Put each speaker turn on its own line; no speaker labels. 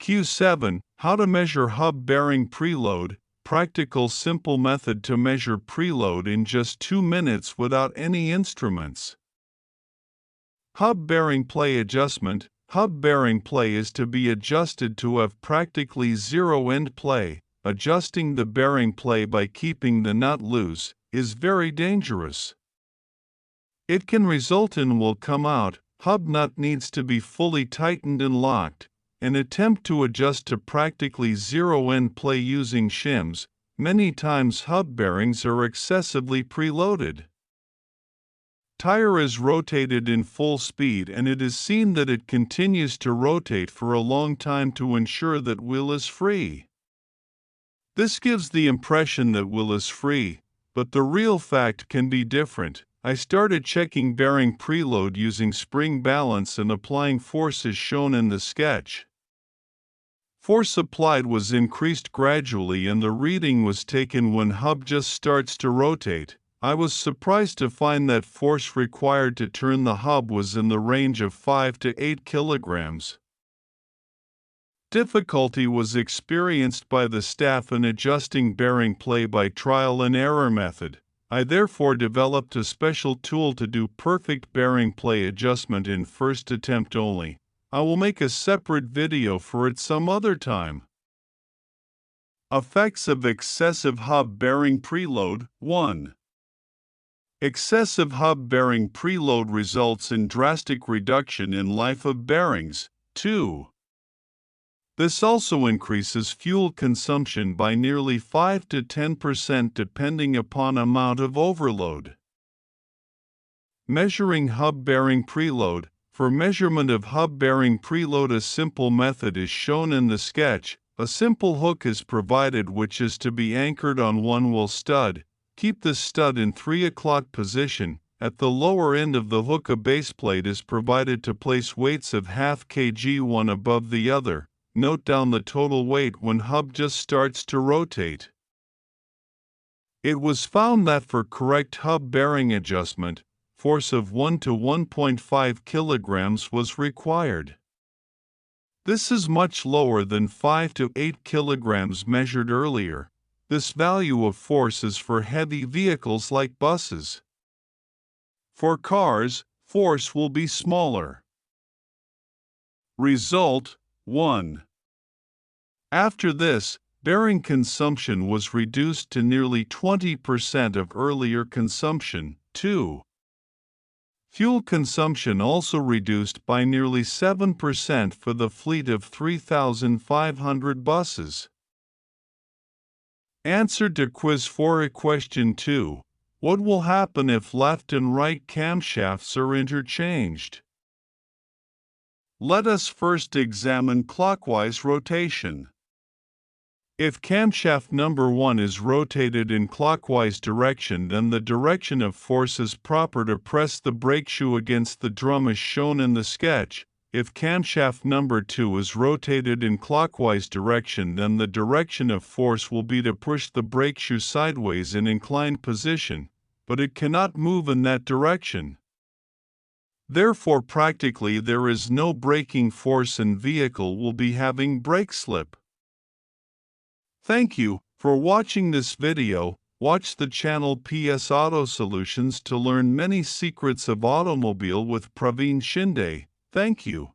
Q7. How to measure hub bearing preload. Practical simple method to measure preload in just 2 minutes without any instruments. Hub bearing play adjustment. Hub bearing play is to be adjusted to have practically zero end play. Adjusting the bearing play by keeping the nut loose is very dangerous. It can result in will come out. Hub nut needs to be fully tightened and locked. An attempt to adjust to practically zero end play using shims. Many times hub bearings are excessively preloaded. Tire is rotated in full speed and it is seen that it continues to rotate for a long time to ensure that wheel is free. This gives the impression that wheel is free, but the real fact can be different. I started checking bearing preload using spring balance and applying force as shown in the sketch. Force applied was increased gradually and the reading was taken when hub just starts to rotate. I was surprised to find that force required to turn the hub was in the range of 5 to 8 kilograms. Difficulty was experienced by the staff in adjusting bearing play by trial and error method. I therefore developed a special tool to do perfect bearing play adjustment in first attempt only. I will make a separate video for it some other time. Effects of excessive hub bearing preload. 1. Excessive hub bearing preload results in drastic reduction in life of bearings. 2. This also increases fuel consumption by nearly 5 to 10% depending upon amount of overload. Measuring hub bearing preload. For measurement of hub bearing preload, a simple method is shown in the sketch. A simple hook is provided which is to be anchored on one wheel stud. Keep the stud in 3 o'clock position. At the lower end of the hook a base plate is provided to place weights of ½ kg one above the other. Note down the total weight when hub just starts to rotate. It was found that for correct hub bearing adjustment, force of 1 to 1.5 kilograms was required. This is much lower than 5 to 8 kilograms measured earlier. This value of force is for heavy vehicles like buses. For cars, force will be smaller. Result 1. After this, bearing consumption was reduced to nearly 20% of earlier consumption. 2. Fuel consumption also reduced by nearly 7% for the fleet of 3,500 buses. Answer to Quiz 4. Question 2. What will happen if left and right camshafts are interchanged? Let us first examine clockwise rotation. If camshaft number 1 is rotated in clockwise direction, then the direction of force is proper to press the brake shoe against the drum as shown in the sketch. If camshaft number 2 is rotated in clockwise direction, then the direction of force will be to push the brake shoe sideways in inclined position, but it cannot move in that direction. Therefore, practically there is no braking force and vehicle will be having brake slip. Thank you for watching this video. Watch the channel PS Auto Solutions to learn many secrets of automobile with Praveen Shinde. Thank you.